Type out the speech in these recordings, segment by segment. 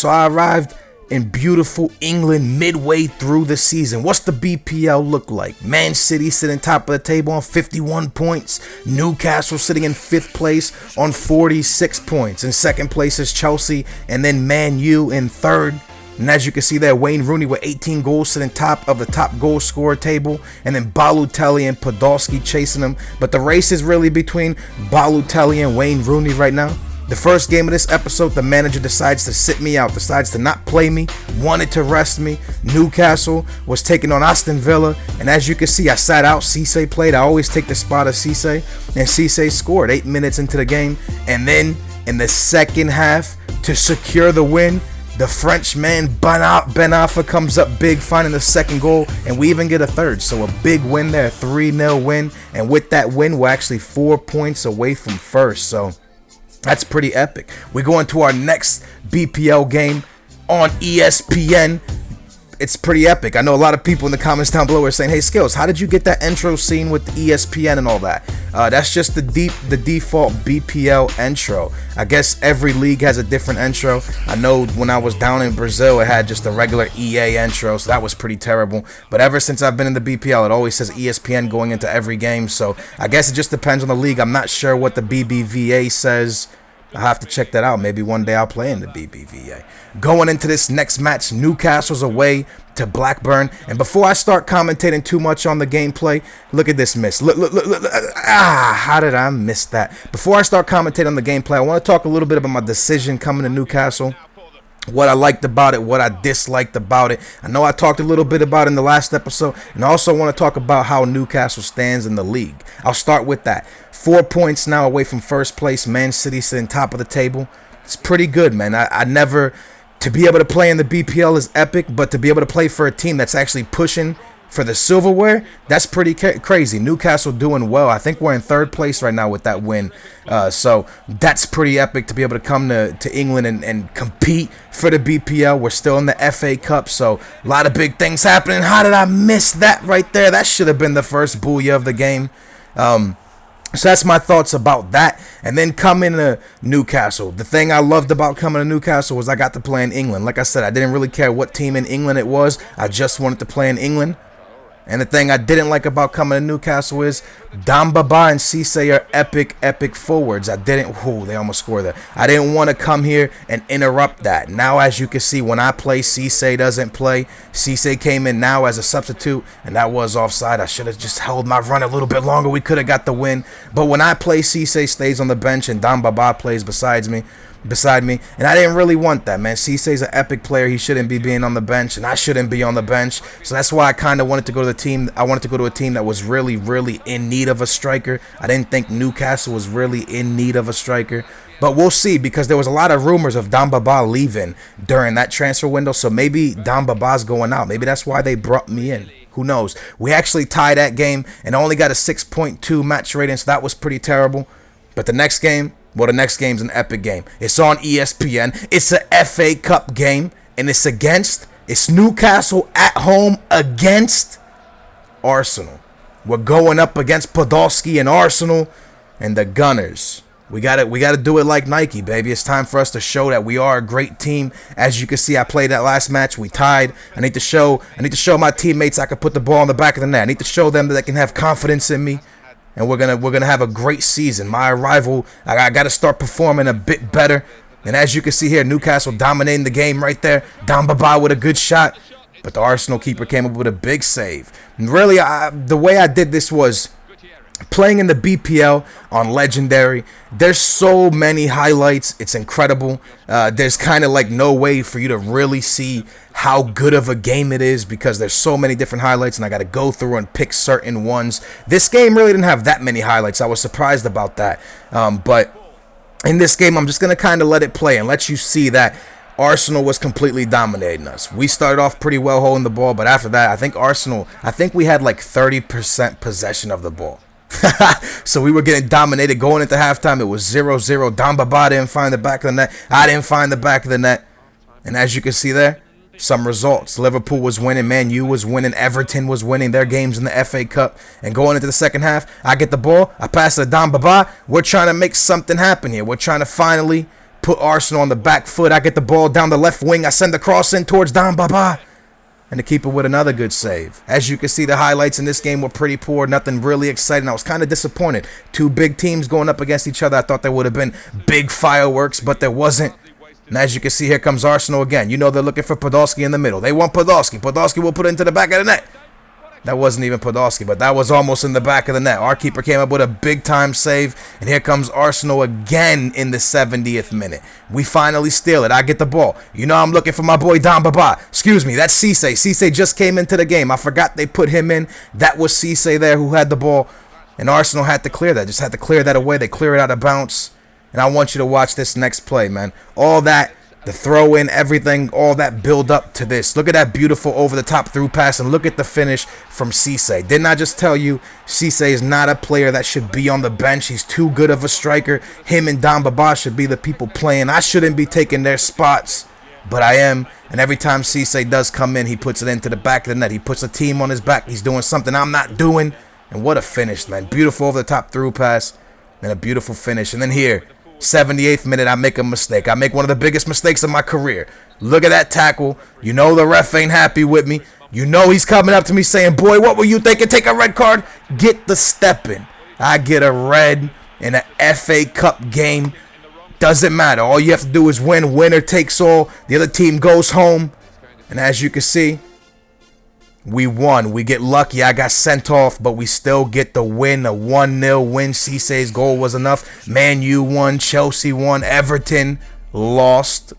So I arrived in beautiful England midway through the season. What's the BPL look like? Man City sitting top of the table on 51 points. Newcastle sitting in 5th place on 46 points. In 2nd place is Chelsea, and then Man U in 3rd. And as you can see there, Wayne Rooney with 18 goals sitting top of the top goal scorer table. And then Balotelli and Podolski chasing him. But the race is really between Balotelli and Wayne Rooney right now. The first game of this episode, the manager decides to sit me out, decides to not play me, wanted to rest me. Newcastle was taking on Aston Villa. And as you can see, I sat out. Cisse played. I always take the spot of Cisse. And Cisse scored 8 minutes into the game. And then in the second half, to secure the win, the Frenchman Ben Arfa comes up big, finding the second goal, and we even get a third. So a big win there, 3-0 win. And with that win, we're actually 4 points away from first. So that's pretty epic. We go into our next BPL game on ESPN. It's pretty epic. I know a lot of people in the comments down below are saying, hey, Skills, how did you get that intro scene with the ESPN and all that? That's just the default BPL intro. I guess every league has a different intro. I know when I was down in Brazil, it had just a regular EA intro, so that was pretty terrible. But ever since I've been in the BPL, it always says ESPN going into every game. So I guess it just depends on the league. I'm not sure what the BBVA says. I'll have to check that out. Maybe one day I'll play in the BBVA. Going into this next match, Newcastle's away to Blackburn. And before I start commentating too much on the gameplay, look at this miss. Look. How did I miss that? Before I start commentating on the gameplay, I want to talk a little bit about my decision coming to Newcastle. What I liked about it, what I disliked about it. I know I talked a little bit about it in the last episode, and I also want to talk about how Newcastle stands in the league. I'll start with that. 4 points now away from first place. Man City sitting top of the table. It's pretty good, man. I never, to be able to play in the BPL is epic, but to be able to play for a team that's actually pushing for the silverware, that's pretty crazy. Newcastle doing well. I think we're in 3rd place right now with that win. So that's pretty epic to be able to come to England and compete for the BPL. We're still in the FA Cup, so a lot of big things happening. How did I miss that right there? That should have been the first booyah of the game. So that's my thoughts about that. And then coming to Newcastle. The thing I loved about coming to Newcastle was I got to play in England. Like I said, I didn't really care what team in England it was. I just wanted to play in England. And the thing I didn't like about coming to Newcastle is Dembaba and Cisse are epic forwards. They almost scored there. I didn't want to come here and interrupt that. Now, as you can see, when I play, Cisse doesn't play. Cisse came in now as a substitute, and that was offside. I should have just held my run a little bit longer. We could have got the win. But when I play, Cisse stays on the bench, and Dembaba plays beside me. And I didn't really want that, man. Cisse's an epic player. He shouldn't be being on the bench, and I shouldn't be on the bench. So that's why I kind of wanted to go to the team. I wanted to go to a team that was really in need of a striker. I didn't think Newcastle was really in need of a striker. But we'll see, because there was a lot of rumors of Dembaba leaving during that transfer window. So maybe Dembaba's going out. Maybe that's why they brought me in. Who knows? We actually tied that game and only got a 6.2 match rating, so that was pretty terrible. But the next game, well, the next game's an epic game. It's on ESPN. It's a FA Cup game, and it's Newcastle at home against Arsenal. We're going up against Podolski and Arsenal and the Gunners. We got to do it like Nike, baby. It's time for us to show that we are a great team. As you can see, I played that last match. We tied. I need to show my teammates I can put the ball in the back of the net. I need to show them that they can have confidence in me. And we're gonna have a great season. My arrival, I got to start performing a bit better. And as you can see here, Newcastle dominating the game right there. Dembaba with a good shot, but the Arsenal keeper came up with a big save. And really, the way I did this was playing in the BPL on Legendary. There's so many highlights. It's incredible. There's kind of like no way for you to really see how good of a game it is, because there's so many different highlights and I got to go through and pick certain ones. This game really didn't have that many highlights. I was surprised about that. But in this game, I'm just going to kind of let it play and let you see that Arsenal was completely dominating us. We started off pretty well holding the ball, but after that, I think we had like 30% possession of the ball. So we were getting dominated going into halftime. It was 0-0. Dembaba didn't find the back of the net. I didn't find the back of the net. And as you can see there, some results. Liverpool was winning. Man U was winning. Everton was winning their games in the FA Cup. And going into the second half, I get the ball. I pass it to Dembaba. We're trying to make something happen here. We're trying to finally put Arsenal on the back foot. I get the ball down the left wing. I send the cross in towards Baba. And the keeper with another good save. As you can see, the highlights in this game were pretty poor. Nothing really exciting. I was kind of disappointed. Two big teams going up against each other. I thought there would have been big fireworks, but there wasn't. And as you can see, here comes Arsenal again. You know they're looking for Podolski in the middle. They want Podolski. Podolski will put it into the back of the net. That wasn't even Podolski, but that was almost in the back of the net. Our keeper came up with a big-time save, and here comes Arsenal again in the 70th minute. We finally steal it. I get the ball. You know I'm looking for my boy Baba. Excuse me, that's Cisse. Cisse just came into the game. I forgot they put him in. That was Cisse there who had the ball, and Arsenal had to clear that. Just had to clear that away. They clear it out of bounds, and I want you to watch this next play, man. All that, the throw in, everything, all that build up to this. Look at that beautiful over-the-top through pass, and look at the finish from Cisse. Didn't I just tell you Cisse is not a player that should be on the bench? He's too good of a striker. Him and Baba should be the people playing. I shouldn't be taking their spots, but I am. And every time Cisse does come in, he puts it into the back of the net. He puts a team on his back. He's doing something I'm not doing. And what a finish, man. Beautiful over-the-top through pass and a beautiful finish. And then here, 78th minute, I make a mistake. I make one of the biggest mistakes of my career. Look at that tackle. You know the ref ain't happy with me. You know he's coming up to me saying, boy, what were you thinking? Take a red card. Get the step in. I get a red in an FA Cup game. Doesn't matter. All you have to do is win. Winner takes all. The other team goes home. And as you can see, we won. We get lucky. I got sent off, but we still get the win. A 1-0 win. Cisse's goal was enough. Man U won. Chelsea won. Everton lost.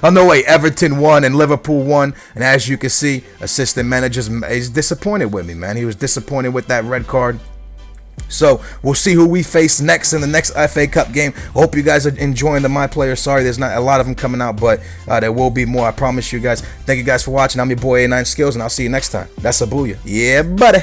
Oh, no, wait. Everton won and Liverpool won. And as you can see, assistant manager is disappointed with me, man. He was disappointed with that red card. So we'll see who we face next in the next FA Cup game. Hope you guys are enjoying the My Player. Sorry there's not a lot of them coming out, but there will be more. I promise you guys. Thank you guys for watching. I'm your boy A9 Skills, and I'll see you next time. That's a booyah. Yeah, buddy.